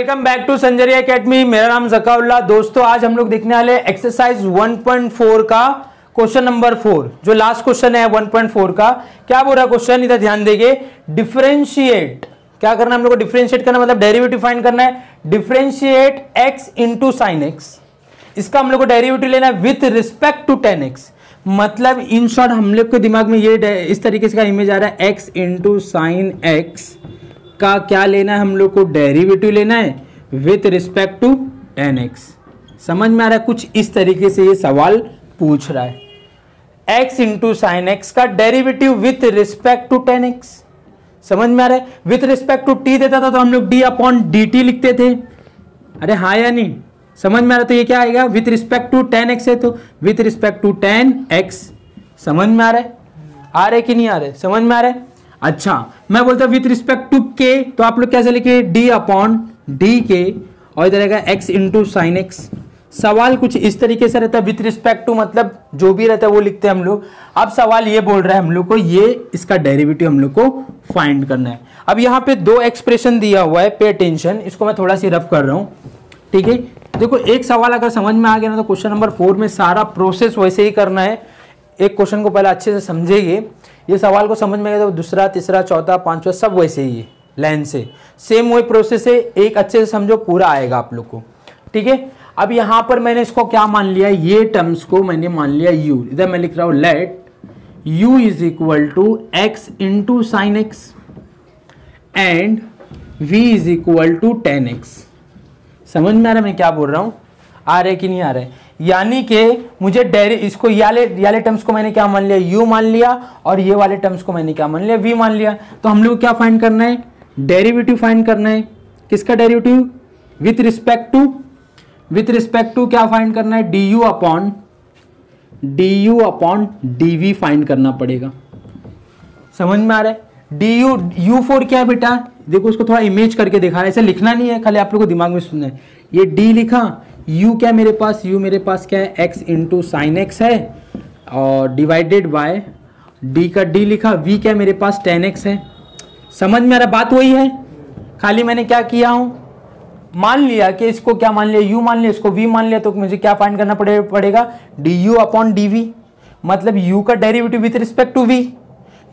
Welcome back to Sanjariya academy. मेरा नाम ज़काउल्लाह। दोस्तों आज हम लोग देखने वाले एक्सरसाइज 1.4 का क्वेश्चन नंबर 4, जो लास्ट क्वेश्चन है 1.4 का। क्या बोल रहा क्वेश्चन, इधर ध्यान देंगे। डिफरेंशिएट, क्या करना है हम लोग को? डिफरेंशिएट करना मतलब डेरिवेटिव फाइंड करना है। Differentiate x into sine x, इसका हम लोग को डेरिवेटिव लेना है with respect to ten x. मतलब इन शॉर्ट हम लोग के दिमाग में ये इस तरीके से का इमेज आ रहा है, x इंटू साइन एक्स का क्या लेना है हम लोग को? डेरिवेटिव लेना है with respect to ten x. समझ में आ रहा है? कुछ इस तरीके से ये सवाल पूछ रहा है, x इंटू साइन एक्स का derivative with respect to ten x. समझ में आ रहा है? विथ रिस्पेक्ट टू t देता था तो हम लोग d अपॉन dt लिखते थे। अरे हाँ या नहीं? समझ में आ रहा है? तो ये क्या आएगा? With respect to ten x है तो with respect to ten x. समझ में आ रहा है? आ रहा है कि नहीं आ रहा है? समझ में आ रहा है? अच्छा, मैं बोलता हूं विथ रिस्पेक्ट टू के, तो आप लोग कैसे लिखे? d अपॉन डी के, और इधर आएगा x इंटू साइन एक्स। सवाल कुछ इस तरीके से रहता है, विथ रिस्पेक्ट टू मतलब जो भी रहता है वो लिखते हैं हम लोग। अब सवाल ये बोल रहा है हम लोग को ये इसका डेरिवेटिव हम लोग को फाइंड करना है। अब यहाँ पे दो एक्सप्रेशन दिया हुआ है, पे अटेंशन, इसको मैं थोड़ा सी रफ कर रहा हूँ, ठीक है। देखो एक सवाल अगर समझ में आ गया ना तो क्वेश्चन नंबर 4 में सारा प्रोसेस वैसे ही करना है। एक क्वेश्चन को पहले अच्छे से समझेंगे, ये सवाल को समझ में आएगा तो दूसरा, तीसरा, चौथा, पांचवा सब वैसे ही है, लाइन से सेम वही प्रोसेस है। एक अच्छे से समझो, पूरा आएगा आप लोग को, ठीक है। अब यहाँ पर मैंने इसको क्या मान लिया? ये टर्म्स को मैंने मान लिया u। इधर मैं लिख रहा हूँ let u is equal to x into sine x and v is equal to ten x. समझ में आ रहा है मैं क्या बोल रहा हूँ? आ रहा है कि नहीं आ रहा है? यानी कि मुझे इसको याले टर्म्स को मैंने क्या मान लिया? u मान लिया, और ये वाले टर्म्स को मैंने क्या मान लिया? v मान लिया। तो हम लोग क्या फाइंड करना है? डेरिवेटिव फाइंड करना है। किसका डेरिवेटिव? विथ रिस्पेक्ट टू क्या फाइंड करना है? du अपॉन dv फाइंड करना पड़ेगा। समझ में आ रहा है? u4 क्या है बेटा? देखो उसको थोड़ा इमेज करके दिखा, ऐसे लिखना नहीं है, खाली आप लोगों को दिमाग में सुनना है। ये d लिखा, u क्या मेरे पास? u मेरे पास क्या है? x इंटू साइन एक्स है, और डिवाइडेड बाय d का d लिखा, v क्या मेरे पास? टेन एक्स है। समझ में आ रहा? बात वही है, खाली मैंने क्या किया हूँ, मान लिया कि इसको क्या मान लिया? u मान लिया, इसको v मान लिया, तो मुझे क्या फाइंड करना पड़ेगा? du upon dv। मतलब u का derivative with respect to v।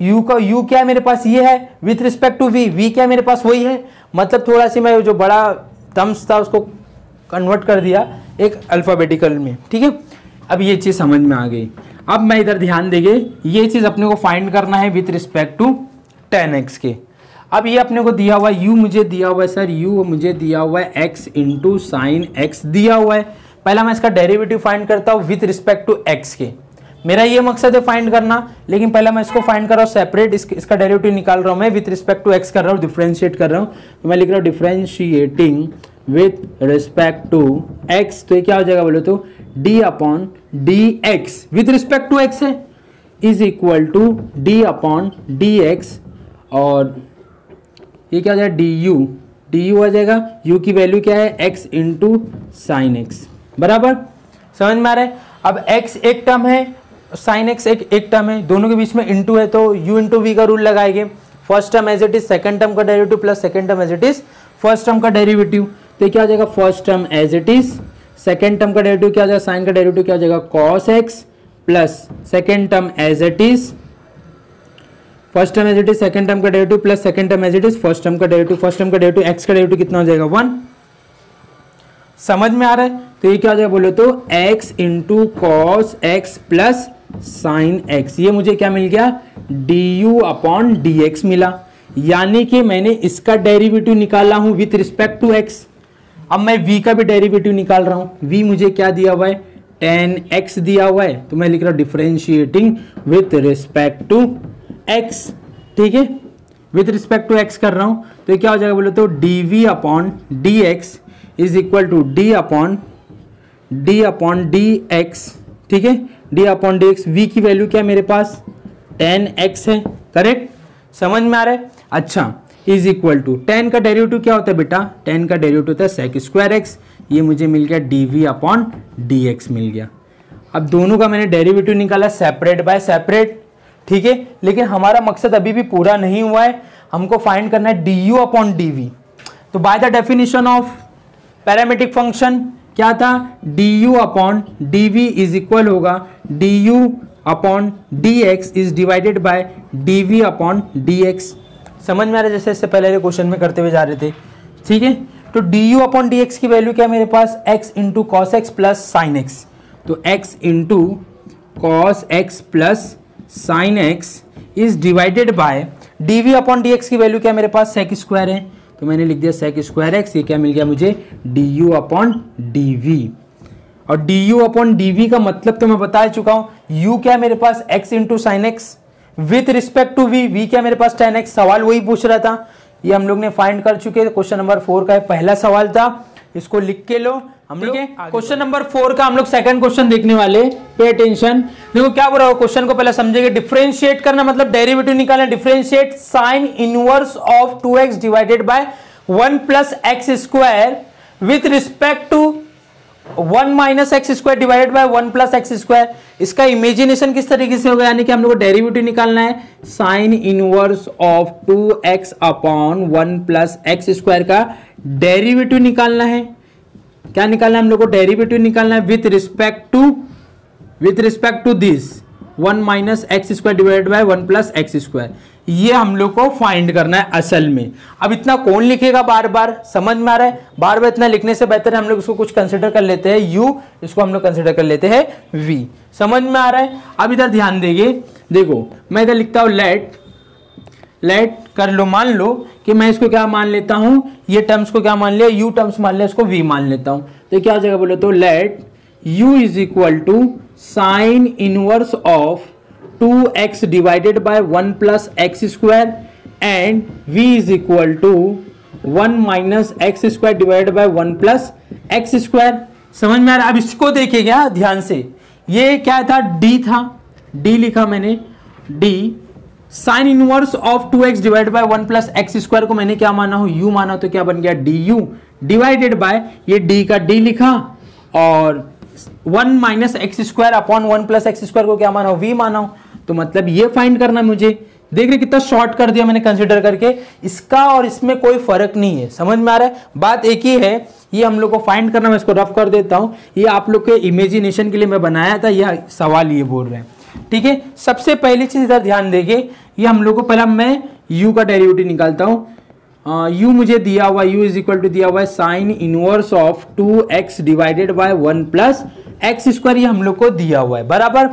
u क्या है मेरे पास? ये है विथ रिस्पेक्ट टू v क्या है मेरे पास? वही है। मतलब थोड़ा सी मैं जो बड़ा टर्म्स था उसको कन्वर्ट कर दिया एक अल्फाबेटिकल में, ठीक है। अब ये चीज़ समझ में आ गई। अब मैं इधर ध्यान देंगे, ये चीज़ अपने को फाइंड करना है with respect to ten x के। अब ये अपने को दिया हुआ है, u मुझे दिया हुआ है सर, u मुझे दिया हुआ है x इंटू साइन एक्स दिया हुआ है। पहला मैं इसका डेरिवेटिव फाइंड करता हूँ विथ रिस्पेक्ट टू x के। मेरा ये मकसद है फाइंड करना, लेकिन पहला मैं इसको फाइंड कर रहा हूँ सेपरेट, इसका डेरिवेटिव निकाल रहा हूँ मैं विथ रिस्पेक्ट टू x कर रहा हूँ, डिफरेंशिएट कर रहा हूँ। तो मैं लिख रहा हूँ differentiating with respect to x, तो ये क्या हो जाएगा बोलो तो? d upon d x with respect to x है, is equal to d upon d x, और ये क्या हो जाएगा? du आ जाएगा। u की वैल्यू क्या है? x इंटू साइन एक्स, बराबर। समझ में आ रहा है? अब x एक टर्म है, साइन एक्स एक टर्म है, दोनों के बीच में इंटू है, तो u इंटू वी का रूल लगाएंगे। First term as it is second term का derivative plus second term as it is first term का डेरिवेटिव, तो क्या हो जाएगा? First term as it is, second term का डेरिवेटिव क्या हो जाएगा? साइन का डेरिवेटिव क्या हो जाएगा? Cos x, plus second term as it is, first term as it is second term का derivative plus second term as it is first term का डेरिवेटिव। फर्स्ट टर्म का डेरिवेटिव एक्स का derivative कितना हो जाएगा? 1। समझ में आ रहा है? तो ये क्या हो जाएगा बोलो तो? x into cos x plus sine x. ये मुझे क्या मिल गया? du अपॉन dx मिला। यानी कि मैंने इसका डेरिवेटिव निकाला हूं विथ रिस्पेक्ट टू x। अब मैं v का भी डेरिवेटिव निकाल रहा हूं। v मुझे क्या दिया हुआ है? 10x दिया हुआ है, तो मैं लिख रहा हूं differentiating with respect to x, ठीक है। विथ रिस्पेक्ट टू x कर रहा हूं, तो ये क्या हो जाएगा बोलो तो? dv upon dx is equal to d upon dx, ठीक है। d अपॉन dx, v की वैल्यू क्या है मेरे पास? 10x है, करेक्ट। समझ में आ रहा है? अच्छा, इज इक्वल टू 10 का डेरिवेटिव क्या होता है बेटा? 10 का डेरिवेटिव होता है सेक स्क्वायर एक्स। ये मुझे मिल गया dv अपॉन dx मिल गया। अब दोनों का मैंने डेरिवेटिव निकाला सेपरेट बाय सेपरेट, ठीक है। लेकिन हमारा मकसद अभी भी पूरा नहीं हुआ है, हमको फाइंड करना है du अपॉन dv। तो by the definition of parametric function क्या था, du upon dv is equal होगा du upon dx is divided by dv upon dx। समझ में आ रहा है, जैसे इससे पहले क्वेश्चन में करते हुए जा रहे थे, ठीक है। तो du अपॉन dx की वैल्यू क्या है मेरे पास, x into cos x plus sine x. तो x into cos x plus sine x is divided by dv upon dx की वैल्यू क्या है मेरे पास, सेक स्क्वायर है, तो मैंने लिख दिया सेक स्क्वायर एक्स। ये क्या मिल गया मुझे, du अपॉन dv। और du अपॉन dv का मतलब तो मैं बता चुका हूं, u क्या है मेरे पास, x into sine x with respect to v क्या है मेरे पास tan x। सवाल वही पूछ रहा था, ये हम लोग ने फाइंड कर चुके। क्वेश्चन नंबर 4 का पहला सवाल था, इसको लिख के लो हम लोग। क्वेश्चन नंबर 4 का हम लोग सेकंड क्वेश्चन देखने वाले, पे अटेंशन। देखो क्या बोल रहा है क्वेश्चन को पहले समझेंगे। डिफरेंशिएट करना मतलब डेरिवेटिव निकालना। Differentiate sine inverse of 2x divided by 1 plus x square with respect to 1 minus x square divided by 1 plus x square. इसका इमेजिनेशन किस तरीके से होगा, यानी कि हम लोग को डेरिवेटिव निकालना है sign inverse of 2x upon 1 plus x square का डेरिवेटिव निकालना है। क्या निकालना है हम लोग को, डेरिवेटिव निकालना है with respect to this 1 minus x square divided by 1 plus x square. ये हम लोग को फाइंड करना है असल में। अब इतना कौन लिखेगा बार बार, समझ में आ रहा है, बार बार इतना लिखने से बेहतर है हम लोग इसको कुछ कंसिडर कर लेते हैं u, इसको हम लोग कंसिडर कर लेते हैं v। समझ में आ रहा है। अब इधर ध्यान देंगे, देखो मैं इधर लिखता हूं लेट कर लो, मान लो कि मैं इसको क्या मान लेता हूं, ये टर्म्स को क्या मान लिया, u टर्म्स मान लिया, इसको v मान लेता हूं। तो क्या हो जाएगा बोले तो let u is equal to sine inverse of 2x divided by 1 plus x square and v is equal to 1 minus x square divided by 1 plus x square. समझ में आ रहा है। अब इसको देखिएगा ध्यान से, ये क्या था, d था, d लिखा मैंने, d sign inverse of 2x divided by 1 plus x square को मैंने क्या माना हो, u माना, तो क्या बन गया du डिवाइडेड बाय ये d का d लिखा और 1 minus x square upon 1 plus x square को क्या माना हो, v माना हो। तो मतलब ये फाइंड करना मुझे। देख रहे कितना शॉर्ट कर दिया मैंने कंसीडर करके, इसका और इसमें कोई फर्क नहीं है। समझ में आ रहा है, बात एक ही है। ये हम लोग को फाइंड करना, मैं इसको रफ कर देता हूं। ये आप लोग के इमेजिनेशन के लिए मैं बनाया था, यह सवाल ये बोल रहे हैं, ठीक है। सबसे पहली चीज इधर ध्यान देंगे, ये हम लोग को पहला मैं u का डेरिवेटिव निकालता हूं। u मुझे दिया हुआ, u इज इक्वल टू दिया हुआ है sign inverse of 2x divided by 1 plus x square, ये हम लोग को दिया हुआ है बराबर।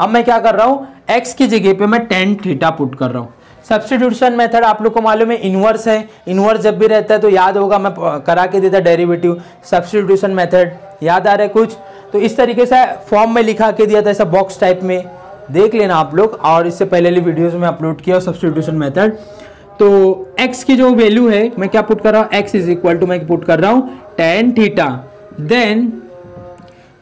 अब मैं क्या कर रहा हूं, x की जगह पे मैं tan थीटा पुट कर रहा हूं। सब्स्टिट्यूशन मेथड आप लोग को मालूम है, इनवर्स है, इनवर्स जब भी रहता है तो याद होगा, मैं करा के देता डेरिवेटिव। सब्स्टिट्यूशन मेथड याद आ रहा है कुछ, तो इस तरीके से फॉर्म में लिखा के दिया था, ऐसा बॉक्स टाइप में, देख लेना आप लोग। और इससे पहले वाली वीडियोस में अपलोड किया सब्स्टिट्यूशन मेथड। तो x की जो वैल्यू है मैं क्या पुट कर रहा हूँ, x इज इक्वल टू मैं पुट कर रहा हूँ tan थीटा।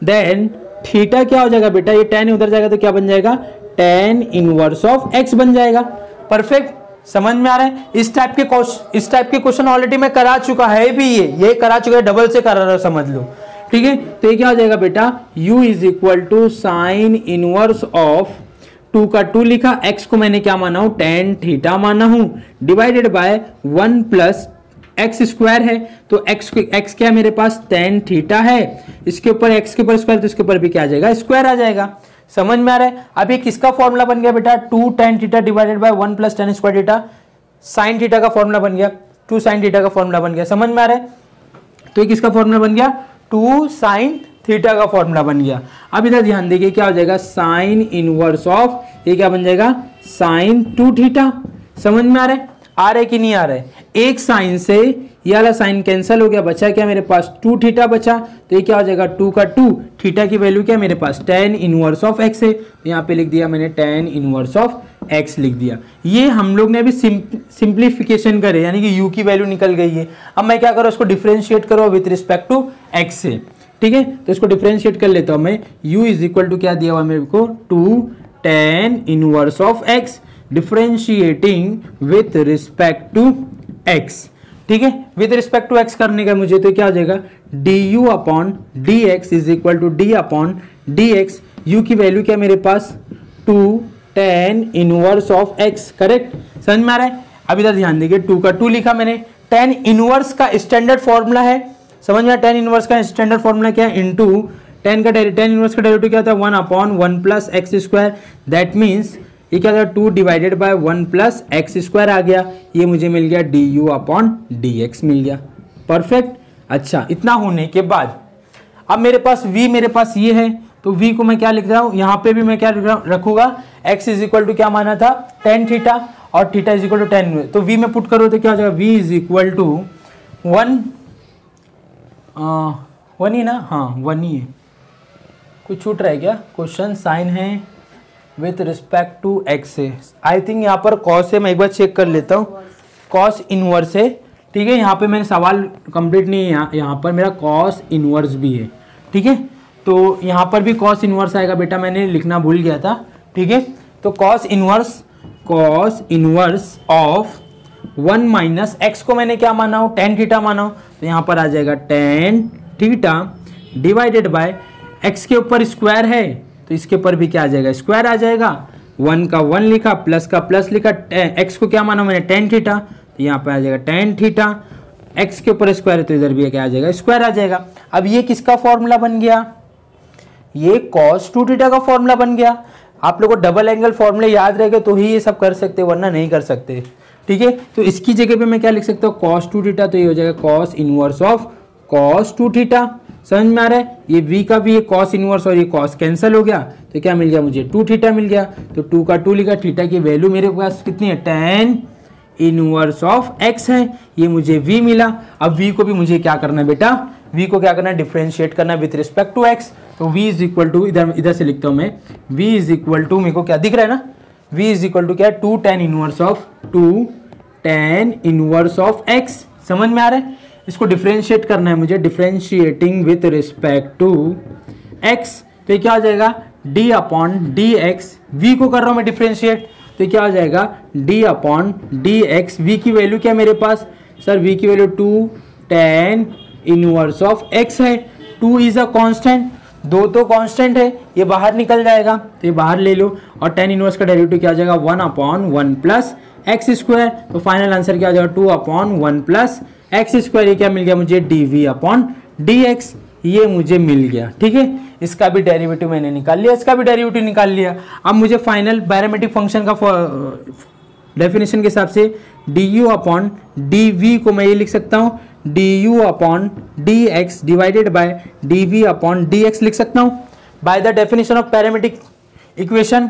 देन थीटा क्या हो जाएगा बेटा, ये tan उधर जाएगा तो क्या बन जाएगा, tan इनवर्स ऑफ x बन जाएगा। परफेक्ट, समझ में आ रहा है। इस टाइप के क्वेश्चन ऑलरेडी मैं करा चुका है भी, ये करा चुका है, डबल से करा रहा, समझ लो, ठीक है। तो ये क्या हो जाएगा बेटा, u is equal to sine inverse of 2 का 2 लिखा, x को मैंने क्या माना हूं, tan थीटा माना हूं, divided by 1 plus x square है। तो x क्या है मेरे पास, tan थीटा है, इसके ऊपर x के ऊपर स्क्वायर, तो इसके ऊपर भी क्या आ जाएगा, स्क्वायर आ जाएगा। समझ में आ रहा है। अब ये किसका फॉर्मूला बन गया बेटा, 2 tan theta divided by 1 plus tan square theta, sine theta का फॉर्मूला बन गया, 2 sin थीटा का फॉर्मूला बन गया। समझ में आ रहा है। तो ये किसका फॉर्मूला बन गया, 2 sin थीटा का फॉर्मूला बन गया। अब इधर ध्यान देखिए क्या हो जाएगा, साइन इनवर्स ऑफ, ये क्या बन जाएगा, साइन 2 थीटा। समझ में आ रहा है कि नहीं आ रहा है। एक साइन से ये वाला साइन कैंसिल हो गया, बचा क्या मेरे पास, 2 थीटा बचा। तो ये क्या हो जाएगा, 2 का 2, थीटा की वैल्यू क्या मेरे पास, tan इनवर्स ऑफ x है, तो यहाँ पे लिख दिया मैंने tan इनवर्स ऑफ x लिख दिया। ये हम लोग ने अभी सिंप्लीफिकेशन करे, यानी कि u की वैल्यू निकल गई है। अब मैं क्या करूँ, इसको डिफरेंशिएट करो विथ रिस्पेक्ट टू x से, ठीक है। तो इसको डिफरेंशिएट कर लेता हूं मैं, u इज इक्वल टू क्या दिया हुआ मेरे को, 2 tan inverse of x differentiating with respect to x, ठीक है। विथ रिस्पेक्ट टू x करने का मुझे, तो क्या हो जाएगा, du upon dx is equal to d upon dx। u की वैल्यू क्या मेरे पास, 2 tan inverse of x, correct. समझ में आ रहा है। अब इधर ध्यान देखिए, 2 का 2 लिखा मैंने, टेन इनवर्स का स्टैंडर्ड फॉर्मूला है, समझ में, टेन इनवर्स का स्टैंडर्ड फॉर्मूला क्या है, इनटू टेन इनवर्स का डेरिवेटिव क्या होता है 1/1 plus x square, that means ये क्या था 2 divided by 1 plus x square आ गया, ये मुझे मिल गया du/dx मिल गया। परफेक्ट। अच्छा, इतना होने के बाद अब मेरे पास v मेरे पास ये है, तो v को मैं क्या लिख रहा हूँ, यहाँ पे भी मैं क्या रखूंगा, x इज इक्वल टू क्या माना था tan थीटा और theta is equal to tan, तो v में पुट करो तो क्या हो जाएगा, v इज इक्वल टू 1 ही ना, हाँ 1 ही है, कुछ छूट रहा है क्या, क्वेश्चन साइन है विथ रिस्पेक्ट टू x है, आई थिंक यहाँ पर cos है, मैं एक बार चेक कर लेता हूँ, cos इनवर्स है, ठीक है, यहाँ पे मैंने सवाल कंप्लीट नहीं है, यहाँ पर मेरा cos इनवर्स भी है, ठीक है, तो यहाँ पर भी cos इनवर्स आएगा बेटा, मैंने लिखना भूल गया था, ठीक है, तो cos inverse of 1 minus x को मैंने क्या माना हूँ, tan थीटा माना हूँ, तो यहाँ पर आ जाएगा tan theta divided by x के ऊपर स्क्वायर है, तो इसके ऊपर भी क्या आ जाएगा, स्क्वायर आ जाएगा, 1 का 1 लिखा, प्लस का प्लस लिखा, x को क्या माना मैंने tan थीटा, तो यहाँ पर आ जाएगा tan थीटा, x के ऊपर स्क्वायर है तो इधर भी क्या आ जाएगा, स्क्वायर आ जाएगा। अब ये किसका फॉर्मूला बन गया, ये cos 2 थीटा का फॉर्मूला बन गया। आप लोगों को डबल एंगल फॉर्मूले याद रहेगा तो ही ये सब कर सकते, वरना नहीं कर सकते, ठीक है। तो इसकी जगह पे मैं क्या लिख सकता हूँ, cos 2 थीटा, तो ये हो जाएगा cos inverse of cos 2 theta, समझ में आ रहा है, ये v का भी ये cos इनवर्स और ये cos कैंसिल हो गया, तो क्या मिल गया मुझे 2 थीटा मिल गया, तो 2 का 2 लिखा, थीटा की वैल्यू मेरे पास कितनी है, tan इनवर्स ऑफ x है, ये मुझे v मिला। अब v को भी मुझे क्या करना है बेटा, v को क्या करना है, डिफरेंशिएट करना है विथ रिस्पेक्ट टू x, तो v इज इक्वल टू, इधर से लिखता हूँ मैं, v इज इक्वल टू, मेरे को क्या दिख रहा है ना, v इज इक्वल टू क्या है, 2 tan इनवर्स ऑफ x, समझ में आ रहा है, इसको डिफरेंशिएट करना है मुझे, differentiating with respect to x, तो क्या हो जाएगा d/dx, v को कर रहा हूँ मैं डिफरेंशिएट, तो क्या हो जाएगा d/dx, v की वैल्यू क्या है मेरे पास, सर v की value 2 tan inverse of x है, 2 इज अ कांस्टेंट, 2 तो कांस्टेंट है, ये बाहर निकल जाएगा, तो ये बाहर ले लो, और tan इनवर्स का डेरिवेटिव क्या आ जाएगा 1/1 प्लस एक्स स्क्वायर, तो फाइनल आंसर क्या आ जाएगा 2/1 प्लस एक्स स्क्वायर, ये क्या मिल गया मुझे dv/dx, ये मुझे मिल गया, ठीक है। इसका भी डेरिवेटिव मैंने निकाल लिया, इसका भी डेरिवेटिव निकाल लिया। अब मुझे फाइनल पैरामीट्रिक फंक्शन का डेफिनेशन के हिसाब से du/dv को मैं ये लिख सकता हूँ du/dx डिवाइडेड बाय dv/dx लिख सकता हूँ by the definition of parametric equation,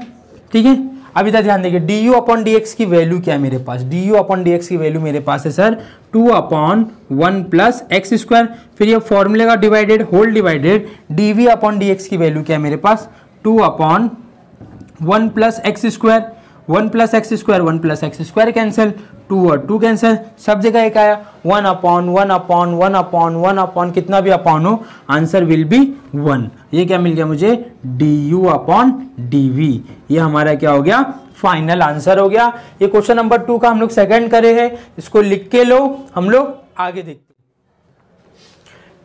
ठीक है। अब इधर ध्यान देखिए, du/dx की वैल्यू क्या है मेरे पास, du/dx की वैल्यू मेरे पास है सर 2/1 प्लस एक्स स्क्वायर, फिर ये फॉर्मूले का डिवाइडेड होल डिवाइडेड dv/dx की वैल्यू क्या है मेरे पास 2/1 plus x square, 1 plus x square 1 plus x square cancel, 2 और 2 कैंसिल, सब जगह एक आया 1/1/1/1/1 कितना भी अपॉन हो, आंसर विल बी 1, ये क्या मिल गया मुझे du/dv, ये हमारा क्या हो गया फाइनल आंसर हो गया। ये क्वेश्चन नंबर 2 का हम लोग सेकंड करे हैं, इसको लिख के लो, हम लोग आगे देखते हैं,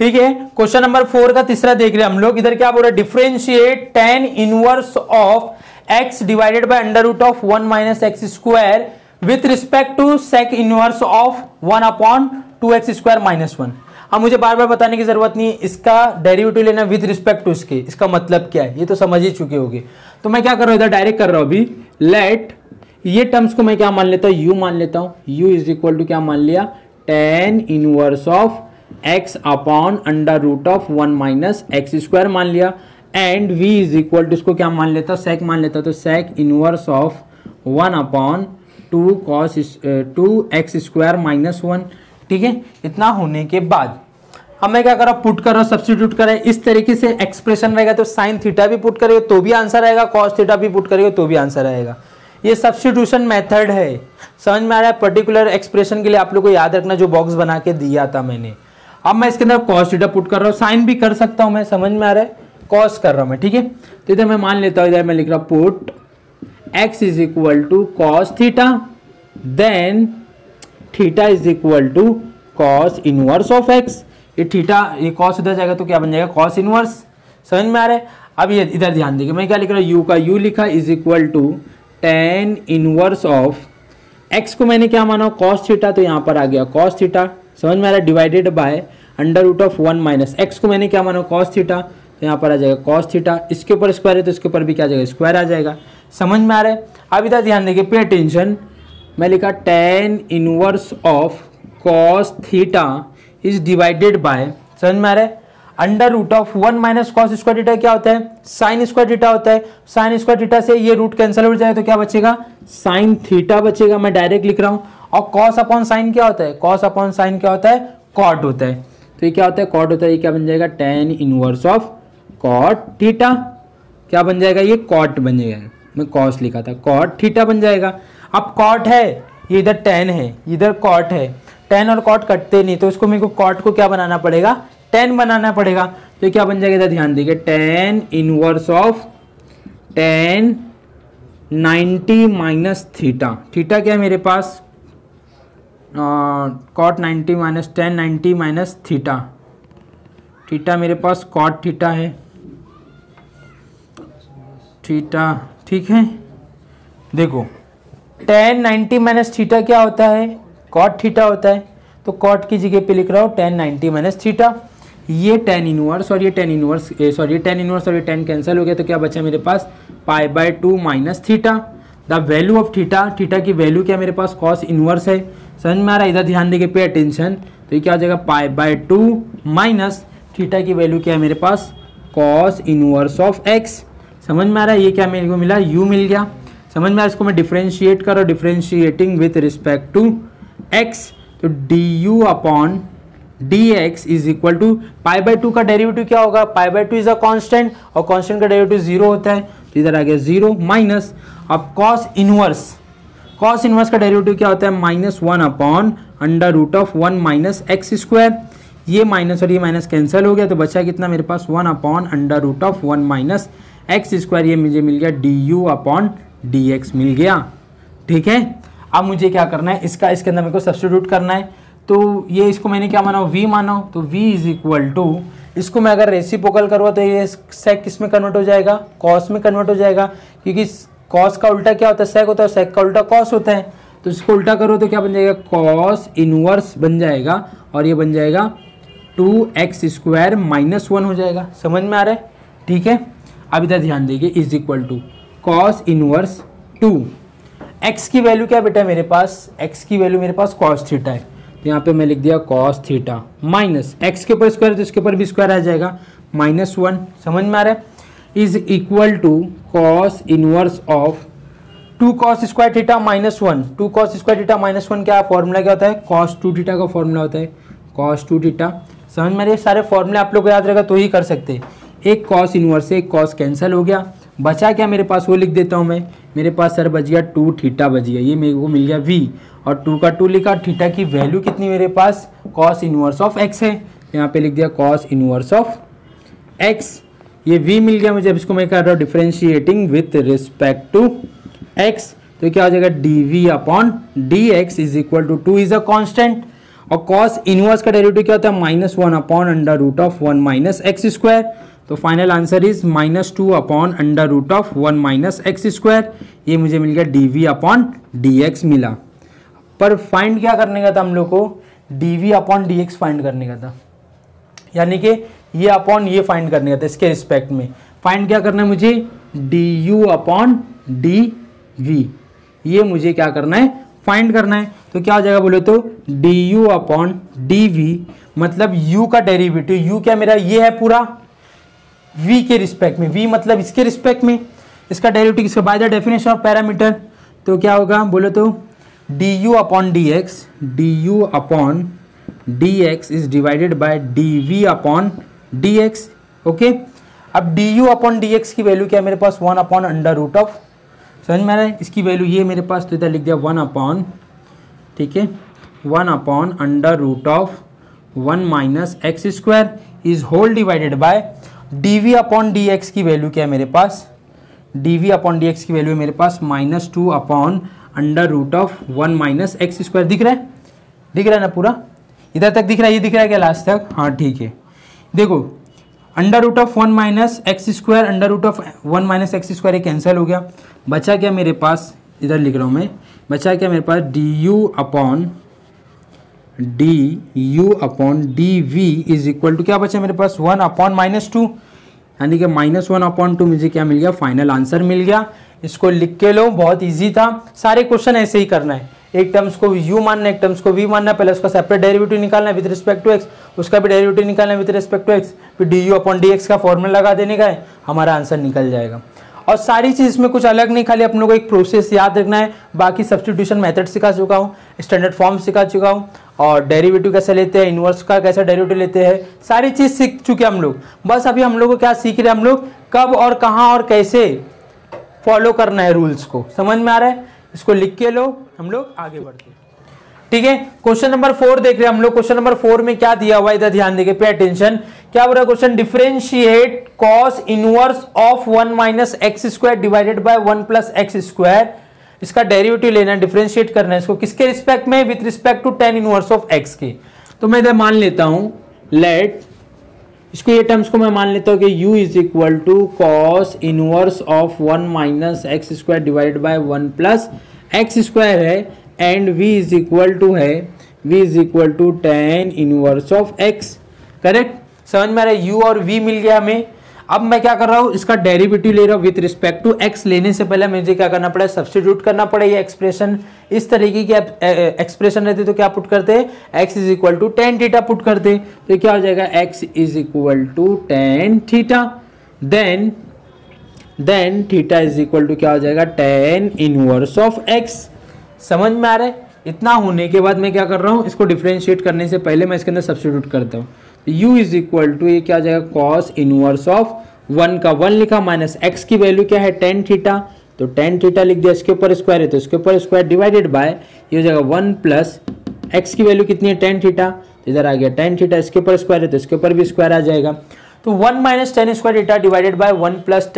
ठीक है। क्वेश्चन नंबर 4 का तीसरा देख रहे हैं हम लोग, इधर क्या बोल रहा है, differentiate tan inverse of x divided by under root of 1 minus x square with respect to sec inverse of 1/2x square minus 1। अब मुझे बार बार बताने की जरूरत नहीं है, इसका डेरिवेटिव लेना विद रिस्पेक्ट टू इसके, इसका मतलब क्या है ये तो समझ ही चुके होगे। तो मैं क्या कर रहा हूं, इधर डायरेक्ट कर रहा हूं अभी, लेट ये टर्म्स को मैं क्या मान लेता हूं, u मान लेता हूं, u इज इक्वल टू क्या मान लिया tan inverse of x upon under root of 1 minus x square मान लिया, and v is equal to इसको क्या मान लेता हूं, sec मान लेता हूं, तो sec inverse of 1/2x square minus 1, ठीक है। इतना होने के बाद अब मैं क्या कर रहा हूं, पुट कर रहा हूं, सब्स्टिट्यूट कर रहा है, इस तरीके से एक्सप्रेशन रहेगा, तो साइन थीटा भी पुट करेगा तो भी आंसर आएगा, कॉस थीटा भी पुट करेगा तो भी आंसर आएगा। ये सब्स्टिट्यूशन मेथड है, समझ में आ रहा है। पर्टिकुलर एक्सप्रेशन के लिए आप लोग को याद रखना जो बॉक्स बना के दिया था मैंने। अब मैं इसके अंदर कॉस थीटा पुट कर रहा हूँ, साइन भी कर सकता हूँ मैं, समझ में आ रहा है, कॉस कर रहा हूँ मैं, ठीक है। तो इधर मैं मान लेता हूँ, इधर मैं लिख रहा हूँ put x is equal to cos theta, then theta is equal to cos inverse of x, ये थीटा ये कॉस इधर जाएगा तो क्या बन जाएगा कॉस इनवर्स, समझ में आ रहा है। अब ये इधर ध्यान देखिए, मैं क्या लिख रहा हूँ, u का u लिखा is equal to tan inverse of x को मैंने क्या माना cos थीटा, तो यहाँ पर आ गया cos थीटा, समझ में आ रहा है, divided by under root of 1 minus x को मैंने क्या माना cos थीटा, तो यहाँ पर आ जाएगा cos थीटा, इसके ऊपर स्क्वायर है तो इसके ऊपर भी क्या आ जाएगा स्क्वायर आ जाएगा। समझ में आ रहा है। अब इधर ध्यान देंगे, पे अटेंशन, मैं लिखा tan inverse of cos theta is divided by, समझ में आ रहा है, under root of 1 minus cos square theta क्या होता है साइन स्क्वायर थीटा होता है। साइन स्क्वायर थीटा से ये रूट कैंसिल हो जाए तो क्या बचेगा साइन थीटा बचेगा, मैं डायरेक्ट लिख रहा हूँ। और कॉस अपॉन साइन क्या होता है, कॉस अपॉन साइन क्या होता है कॉट होता है, तो ये क्या होता है कॉट होता है। ये क्या बन जाएगा tan inverse of cot theta, क्या बन जाएगा ये कॉट बन जाएगा, मैं कॉस लिखा था कॉट थीटा बन जाएगा। अब कॉट है ये इधर tan है इधर कॉट है, tan और कॉट कटते नहीं तो इसको मेरे को कॉट को क्या बनाना पड़ेगा tan बनाना पड़ेगा, तो क्या बन जाएगा इधर ध्यान देंगे tan inverse of tan 90 minus theta, theta क्या है मेरे पास cot 90 minus tan 90 minus theta, theta मेरे पास कॉट थीटा है थीटा, ठीक है। देखो tan 90 माइनस थीटा क्या होता है कॉट थीटा होता है, तो कॉट की जगह पे लिख रहा हूँ tan 90 माइनस थीटा। ये tan इनवर्स और ये tan inverse sorry tan inverse और ये tan कैंसिल हो गया, तो क्या बचा मेरे पास π/2 minus theta. The value of theta, theta की वैल्यू क्या मेरे पास कॉस इनवर्स है, समझ में आ रहा है। इधर ध्यान देंगे पे अटेंशन, तो ये क्या हो जाएगा π/2 माइनस थीटा की वैल्यू क्या है मेरे पास कॉस इनवर्स ऑफ x, समझ में आ रहा है। ये क्या मेरे को मिला u मिल गया, समझ में आ रहा है। इसको मैं डिफ्रेंशिएट करो, differentiating with respect to x, तो du upon dx is equal to π/2 का डेरिवेटिव क्या होगा π/2 इज अ कांस्टेंट और कांस्टेंट का डेरिवेटिव 0 होता है, तो इधर आ गया 0 माइनस। अब कॉस इनवर्स का डेरिवेटिव क्या होता है -1 upon under root of 1 minus x square, ये माइनस और ये माइनस कैंसिल हो गया, तो बचा कितना मेरे पास 1 upon under root of 1 minus x square, ये मुझे मिल गया du अपॉन dx मिल गया, ठीक है। अब मुझे क्या करना है इसके अंदर मेरे को सब्स्टिट्यूट करना है, तो ये इसको मैंने क्या माना v माना, तो v इज इक्वल टू, इसको मैं अगर रेसिप्रोकल करूँ तो ये सेक किस में कन्वर्ट हो जाएगा कॉस में कन्वर्ट हो जाएगा, क्योंकि कॉस का उल्टा क्या होता है सेक होता है, सेक का उल्टा कॉस होता है, तो इसको उल्टा करो तो क्या बन जाएगा कॉस इनवर्स बन जाएगा और ये बन जाएगा 2x स्क्वायर माइनस 1 हो जाएगा, समझ में आ रहा है, ठीक है। अब इधर ध्यान देंगे is equal to cos inverse 2, x की वैल्यू क्या बेटा मेरे पास, x की वैल्यू मेरे पास कॉस थीटा है, तो यहाँ पे मैं लिख दिया कॉस थीटा माइनस x के ऊपर स्क्वायर तो इसके ऊपर भी स्क्वायर आ जाएगा -1, समझ में आ रहा है, is equal to cos inverse of 2 cos square theta -1, 2 cos square theta -1 क्या फॉर्मूला क्या होता है कॉस 2 थीटा का फॉर्मूला होता है कॉस 2 थीटा, समझ में आ रहा है। सारे फॉर्मूले आप लोग को याद रहेगा तो ही कर सकते, एक कॉस इनवर्स से एक कॉस कैंसिल हो गया, बचा क्या मेरे पास वो लिख देता हूँ मैं, मेरे पास सर बच गया 2 थीटा बच गया, ये मेरे को मिल गया v और 2 का 2 लिखा, थीटा की वैल्यू कितनी मेरे पास कॉस इनवर्स ऑफ x है, यहाँ पे लिख दिया कॉस इनवर्स ऑफ x, ये v मिल गया मुझे। अब इसको मैं कर रहा हूँ differentiating with respect to x, तो क्या हो जाएगा dv upon dx is equal to 2 is a constant और कॉस इनवर्स का डेरिवेटिव क्या होता है -1 upon under root of 1 minus x square, तो final answer is -2 upon under root of 1 minus x square, ये मुझे मिल गया dv अपॉन dx मिला। पर फाइंड क्या करने का था हम लोग को, dv अपॉन dx फाइंड करने का था, यानी कि ये अपॉन ये फाइंड करने का था, इसके रिस्पेक्ट में फाइंड क्या करना है मुझे du अपॉन dv, ये मुझे क्या करना है फाइंड करना है। तो क्या हो जाएगा बोले तो du अपॉन dv, मतलब u का डेरिवेटिव, u क्या मेरा ये है पूरा v के रिस्पेक्ट में, v मतलब इसके रिस्पेक्ट में, इसका डेरिवेटिव इसका by the definition of parameter, तो क्या होगा बोले तो du upon dx is divided by dv upon dx, okay. अब du अपॉन dx की वैल्यू क्या है मेरे पास 1 अपॉन अंडर रूट ऑफ, समझ में आ रहा है, इसकी वैल्यू ये मेरे पास, तो इधर लिख दिया 1 अपॉन, ठीक है 1 upon under root of 1 minus x square is whole divided by dv upon dx की वैल्यू क्या है मेरे पास, dv अपॉन dx की वैल्यू है मेरे पास -2 upon under root of 1 minus x square, दिख रहा है ना पूरा, इधर तक दिख रहा है, ये दिख रहा है क्या लास्ट तक, हाँ ठीक है। देखो under root of 1 minus x square, under root of 1 minus x square cancel हो गया, बचा क्या मेरे पास, इधर लिख रहा हूँ मैं बचा क्या मेरे पास d u upon d v is equal to क्या बचा मेरे पास 1 अपॉन -2, यानी कि -1 अपॉन 2 मुझे क्या मिल गया, फाइनल आंसर मिल गया। इसको लिख के लो, बहुत इजी था। सारे क्वेश्चन ऐसे ही करना है, एक टर्म्स को u मानना है, एक टर्म्स को v मानना है, पहले उसका सेपरेट डेरिवेटिव निकालना है विद रिस्पेक्ट टू x, उसका भी डेरिवेटिव निकालना है विद रिस्पेक्ट टू x, फिर du अपॉन dx का फॉर्मूला लगा देने का है, हमारा आंसर निकल जाएगा। और सारी चीज़ में कुछ अलग नहीं, खाली अपने लोगों को एक प्रोसेस याद रखना है। बाकी सब्स्टिट्यूशन मेथड सिखा चुका हूँ, स्टैंडर्ड फॉर्म सिखा चुका हूँ, और डेरिवेटिव कैसे लेते हैं, इनवर्स का कैसा डेरिवेटिव लेते हैं, सारी चीज़ सीख चुके हम लोग। बस अभी हम लोग को क्या सीख रहे हैं, हम लोग कब और कहाँ और कैसे फॉलो करना है रूल्स को। समझ में आ रहा है? इसको लिख के लो, हम लोग आगे बढ़ते हैं। ठीक है, क्वेश्चन नंबर 4 देख रहे हैं हम लोग। क्वेश्चन नंबर 4 में क्या दिया हुआ है, इधर ध्यान देके, पे अटेंशन। क्या बोल रहा है question, differentiate cos inverse of 1 minus x square divided by 1 plus x square. इसका डेरिवेटिव लेना है, डिफरेंशिएट करना है इसको, किसके रिस्पेक्ट में, with respect to tan inverse of x के। तो मैं इधर मान लेता हूं, लेट इसको, ये टर्म्स को मैं मान लेता हूं कि u is equal to cos inverse of 1 minus x square divided by 1 plus x square है, and v is equal to है, v is equal to tan inverse of x। Correct, समझ में आ रहा है? u और v मिल गया हमें। अब मैं क्या कर रहा हूँ, इसका डेरिवेटिव ले रहा हूँ विथ रिस्पेक्ट टू x। लेने से पहले मुझे क्या करना पड़ेगा, सब्स्टिट्यूट करना पड़ेगा। एक्सप्रेशन इस तरीके की एक्सप्रेशन रहती तो क्या पुट करते, x is equal to tan theta put करते, तो क्या हो जाएगा, x is equal to tan theta, then theta is equal to क्या हो जाएगा, tan इनवर्स ऑफ x। समझ में आ रहा है? इतना होने के बाद मैं क्या कर रहा हूँ, इसको डिफरेंशिएट करने से पहले मैं इसके अंदर सब्स्टिट्यूट करता हूँ। u इज इक्वल टू, ये क्या आ जाएगा, कॉस इनवर्स ऑफ 1 का 1 लिखा, माइनस x की वैल्यू क्या है, tan थीटा, तो tan थीटा लिख दिया, इसके ऊपर स्क्वायर है तो इसके ऊपर स्क्वायर, डिवाइडेड बाय ये हो जाएगा 1 प्लस x की वैल्यू कितनी है, tan थीटा, तो इधर आ गया tan थीटा, इसके ऊपर स्क्वायर है तो इसके ऊपर भी स्क्वायर आ जाएगा। तो 1 minus tan square theta divided by 1 plus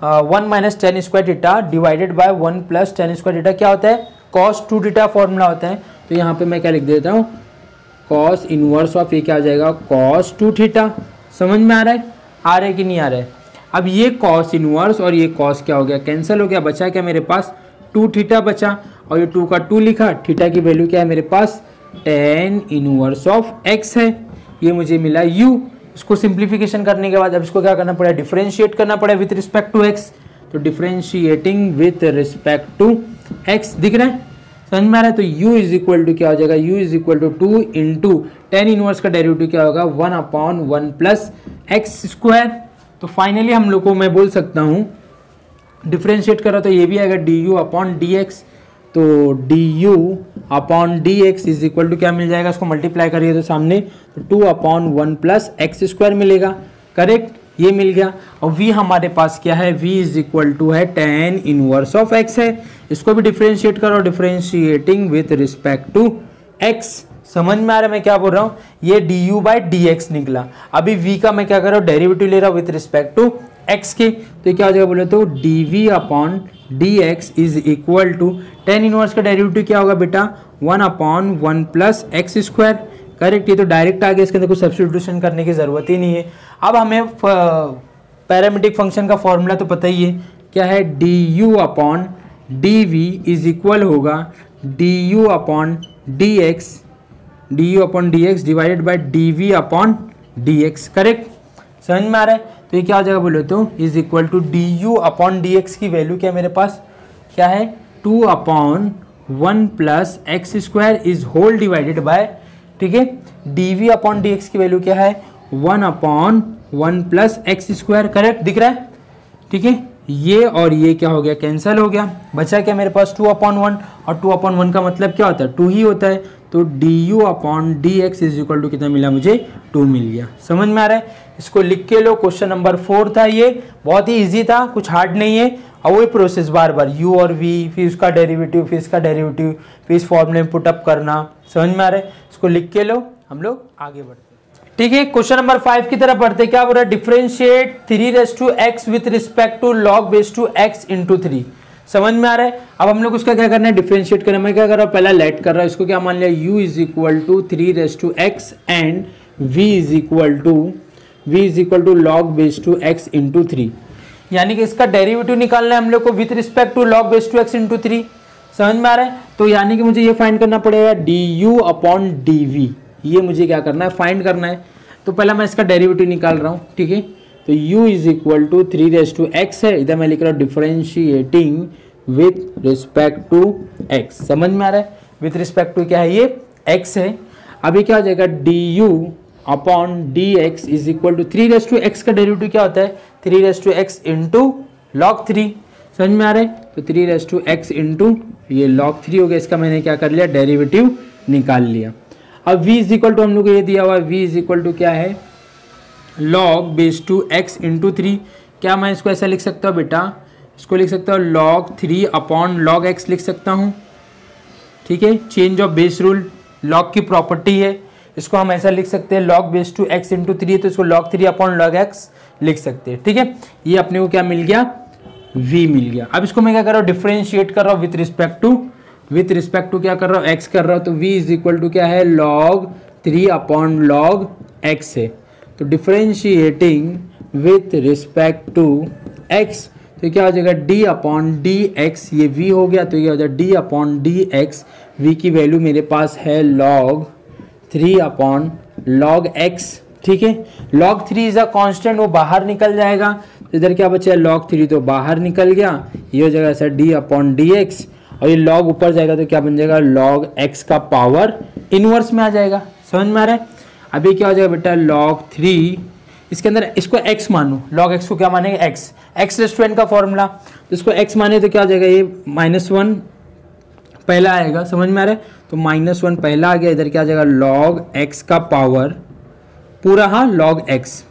1 minus tan square theta divided by 1 plus tan square theta क्या होता है, cos 2 थीटा फॉर्मूला होता है। तो यहाँ पे मैं क्या लिख देता हूँ, cos इनवर्स ऑफ ये क्या आ जाएगा, cos 2 थीटा। समझ में आ रहा है कि नहीं आ रहा है? अब ये cos इनवर्स और ये cos क्या हो गया, कैंसिल हो गया, बचा क्या मेरे पास 2 थीटा बचा, और ये 2 का 2 लिखा, थीटा की वैल्यू क्या है मेरे पास, tan इनवर्स ऑफ x है, ये मुझे मिला u। इसको सिंप्लीफिकेशन करने के बाद अब इसको क्या करना पड़ेगा, डिफरेंशिएट करना पड़ेगा विथ रिस्पेक्ट टू x। तो differentiating with respect to x, दिख रहा है, समझ में आ रहा है? तो u इज इक्वल टू क्या हो जाएगा, u is equal to 2 into tan inverse का डेरिवेटिव क्या होगा, 1 अपॉन 1 प्लस एक्स स्क्वायर। तो फाइनली हम लोग को मैं बोल सकता हूँ, डिफरेंशिएट करो तो ये भी आएगा du अपॉन dx। तो du upon dx is equal to क्या मिल जाएगा, इसको मल्टीप्लाई करिए तो सामने, तो 2 अपॉन 1 प्लस एक्स स्क्वायर मिलेगा। करेक्ट, ये मिल गया। और v हमारे पास क्या है, v इज इक्वल टू है tan इनवर्स ऑफ x है। इसको भी डिफरेंशिएट करो, differentiating with respect to x। समझ में आ रहा है मैं क्या बोल रहा हूँ, ये du बाई dx निकला। अभी v का मैं क्या कर रहा हूँ, डेरिवेटिव ले रहा हूँ विथ रिस्पेक्ट टू x के, तो क्या हो जाएगा बोले तो dv upon dx is equal to tan inverse का डेरिवेटिव क्या होगा बेटा, 1 upon 1 plus x square. Correct, ये तो डायरेक्ट आ गया, इसके अंदर कुछ सब्स्टिट्यूशन करने की जरूरत ही नहीं है। अब हमें पैरामीट्रिक फंक्शन का फॉर्मूला तो पता ही है, क्या है, du upon dv is equal होगा du upon dx divided by dv upon dx। Correct, समझ में आ रहा है? तो ये क्या हो जाएगा बोले तो is equal to du upon dx की वैल्यू क्या मेरे पास क्या है, 2 upon 1 plus x square is whole divided by, ठीक है, dv अपॉन dx की वैल्यू क्या है, 1 upon 1 plus x square. Correct, दिख रहा है? ठीक है, ये और ये क्या हो गया, कैंसिल हो गया, बचा क्या मेरे पास 2 अपॉन 1, और 2 अपॉन 1 का मतलब क्या होता है, 2 ही होता है। तो du upon dx is equal to कितना मिला मुझे, 2 मिल गया। समझ में आ रहा है? इसको लिख के लो, क्वेश्चन नंबर 4 था ये, बहुत ही इजी था, कुछ हार्ड नहीं है। और वही प्रोसेस बार बार u और v, फिर उसका डेरिवेटिव, फिर इसका डेरिवेटिव, फिर इस फॉर्मूले में पुटअप करना। समझ में आ रहा है? इसको लिख के लो, हम लोग आगे बढ़ते हैं। ठीक है, क्वेश्चन नंबर 5 की तरफ बढ़ते हैं। क्या बोल रहा है, differentiate 3x with respect to log base two x into 3। समझ में आ रहा है? अब हम लोग उसका क्या करना है, डिफरेंशिएट करना है। मैं क्या कर रहा हूँ, पहला लेट कर रहा हूँ, इसको क्या मान लिया, u is equal to 3x and v is equal to log base two x into 3, यानी कि इसका डेरिवेटिव निकालना है हम लोग को with respect to log base two x into 3। समझ में आ रहा है। तो यानी कि मुझे ये फाइंड करना पड़ेगा du अपॉन dv, ये मुझे क्या करना है, फाइंड करना है। तो पहला मैं इसका डेरिवेटिव निकाल रहा हूँ, ठीक है। तो u is equal to 3x है, इधर मैं लिख रहा हूँ differentiating with respect to x। समझ में आ रहा है, विथ रिस्पेक्ट टू क्या है, ये x है। अभी क्या हो जाएगा, du upon dx is equal to 3x का डेरिवेटिव क्या होता है, 3x इंटू log 3। समझ में आ रहा है, तो 3x इंटू ये log 3 हो गया, इसका मैंने क्या कर लिया, डेरिवेटिव निकाल लिया। अब v इज इक्वल टू हम लोग को ये दिया हुआ है, v इज इक्वल टू क्या है, log base two x into 3। क्या मैं इसको ऐसा लिख सकता हूँ बेटा, इसको लिख सकता हूँ log 3 अपॉन log x लिख सकता हूँ, ठीक है। Change of base rule log की प्रॉपर्टी है, इसको हम ऐसा लिख सकते हैं log base two x into 3, तो इसको log 3 अपॉन log x लिख सकते हैं, ठीक है। ये अपने को क्या मिल गया, v मिल गया। अब इसको मैं क्या कर रहा हूँ, डिफरेंशिएट कर रहा हूँ विथ रिस्पेक्ट टू क्या कर रहा हूँ, x कर रहा हूँ। तो v इज इक्वल टू क्या है, log 3 अपॉन log x है। तो differentiating with respect to x, तो क्या हो जाएगा d अपॉन डी एक्स, ये v हो गया, तो ये हो जाएगा d upon d x. v की वैल्यू मेरे पास है log 3 अपॉन log x, ठीक है। log 3 इज अ कांस्टेंट, वो बाहर निकल जाएगा, तो इधर क्या बचा है, log 3 तो बाहर निकल गया, ये हो जाएगा ऐसा d अपॉन डी एक्स, और ये log ऊपर जाएगा तो क्या बन जाएगा, log x का पावर इनवर्स में आ जाएगा। समझ में आ रहा है। अभी क्या हो जाएगा बेटा, log 3 इसके अंदर इसको x मानो, log x को क्या मानेंगे, x रेज़ टू n का फॉर्मूला, तो इसको x माने तो क्या हो जाएगा, ये -1 पहला आएगा। समझ में आ रहा है, तो -1 पहला आ गया, इधर क्या आ जाएगा, log x का पावर पूरा, हाँ log x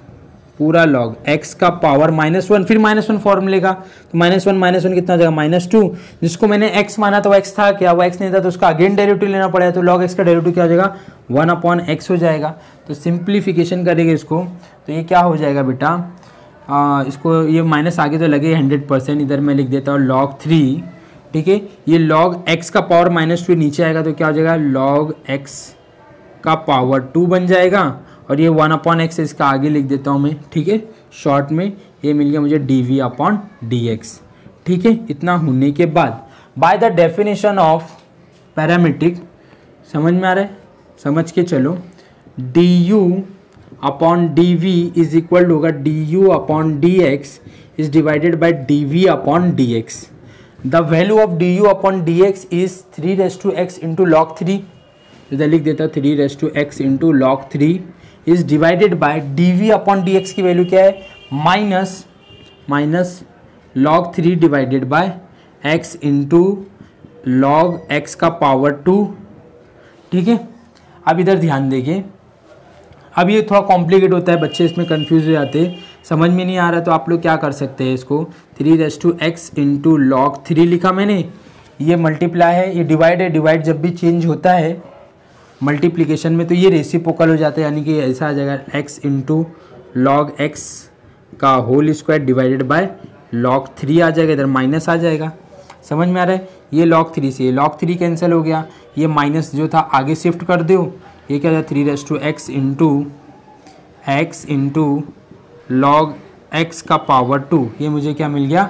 पूरा, log x का पावर -1, फिर -1 फॉर्मूले का, तो -1 कितना आ जाएगा, -2। जिसको मैंने x माना तो x था क्या, वो x नहीं था, तो उसका अगेन डेरिवेटिव लेना पड़ेगा, तो log x का डेरिवेटिव क्या हो जाएगा, 1 अपॉन x हो जाएगा। तो सिंप्लीफिकेशन करेंगे इसको, तो ये क्या हो जाएगा बेटा, इसको ये माइनस आगे तो लगे 100%, इधर मैं लिख देता हूँ log 3, ठीक है। ये log x का पावर -2 नीचे आएगा, तो क्या हो जाएगा, log x का पावर 2 बन जाएगा, और ये 1 अपॉन एक्स इसका आगे लिख देता हूँ मैं, ठीक है। शॉर्ट में ये मिल गया मुझे dv अपॉन dx, ठीक है। इतना होने के बाद by the definition of parametric, समझ में आ रहा है, समझ के चलो, du upon dv is equal होगा du upon dx is divided by dv upon dx। The value of du upon dx is 3x into log 3, इधर लिख देता 3x into log 3 is divided by dv upon dx की value क्या है, minus log 3 divided by x into log x का power 2, ठीक है। अब इधर ध्यान देंगे, अब ये थोड़ा कॉम्प्लिकेट होता है, बच्चे इसमें कंफ्यूज हो जाते हैं, समझ में नहीं आ रहा, तो आप लोग क्या कर सकते हैं, इसको 3x इंटू log 3 लिखा मैंने, ये मल्टीप्लाई है, ये डिवाइड है, डिवाइड जब भी चेंज होता है मल्टीप्लिकेशन में तो ये रेसिप्रोकल हो जाता है, यानी कि ऐसा आ जाएगा x इंटू log x का whole square divided by log 3 आ जाएगा, इधर माइनस आ जाएगा। समझ में आ रहा है, ये log 3 से ये log 3 कैंसिल हो गया, ये माइनस जो था आगे शिफ्ट कर दो, ये क्या हो जाएगा 3x इंटू log x का पावर 2, ये मुझे क्या मिल गया,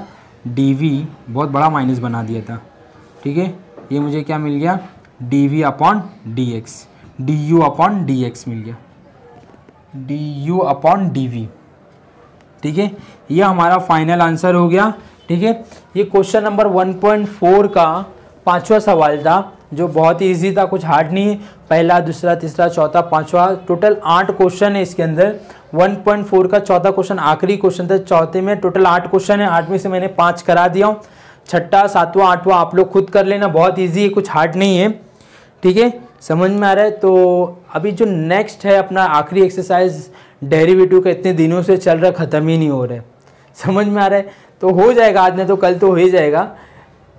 dv, बहुत बड़ा माइनस बना दिया था, ठीक है। ये मुझे क्या मिल गया, dv upon dx, du upon dx मिल गया, du अपॉन dv, ठीक है। ये हमारा फाइनल आंसर हो गया, ठीक है। ये क्वेश्चन नंबर 1.4 का 5वां सवाल था, जो बहुत ही ईजी था, कुछ हार्ड नहीं है। पहला, दूसरा, तीसरा, चौथा, 5वां, टोटल 8 क्वेश्चन है इसके अंदर। 1.4 का चौथा क्वेश्चन आखिरी क्वेश्चन था, चौथे में टोटल 8 क्वेश्चन है, 8 में से मैंने 5 करा दिया हूँ। छठा, 7वां, 8वां आप लोग खुद कर लेना, बहुत ईजी है, कुछ हार्ड नहीं है, ठीक है। समझ में आ रहा है। तो अभी जो नेक्स्ट है अपना आखिरी एक्सरसाइज डेरिवेटिव का, इतने दिनों से चल रहा, ख़त्म ही नहीं हो रहा है, समझ में आ रहा है। तो हो जाएगा आज, नहीं तो कल तो हो ही जाएगा।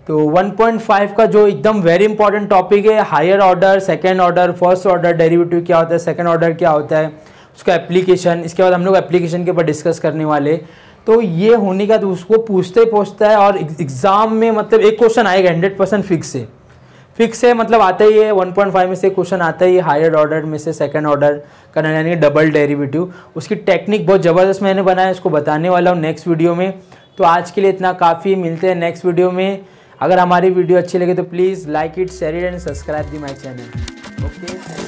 तो 1.5 का जो एकदम वेरी इंपॉर्टेंट टॉपिक है, higher order, second order, first order derivative क्या होता है, सेकेंड ऑर्डर क्या होता है, उसका एप्लीकेशन, इसके बाद हम लोग एप्लीकेशन के ऊपर डिस्कस करने वाले। तो ये होने का तो उसको पूछते है, और एग्जाम में मतलब एक क्वेश्चन आएगा 100% फिक्स है, मतलब आता ही है। 1.5 में से क्वेश्चन आता ही है, हायर ऑर्डर में से सेकंड ऑर्डर करना, यानी डबल डेरिवेटिव। उसकी टेक्निक बहुत ज़बरदस्त मैंने बनाया, इसको बताने वाला हूँ नेक्स्ट वीडियो में। तो आज के लिए इतना काफ़ी, मिलते हैं नेक्स्ट वीडियो में। अगर हमारी वीडियो अच्छी लगे तो please like it, share it and subscribe the my channel. Okay.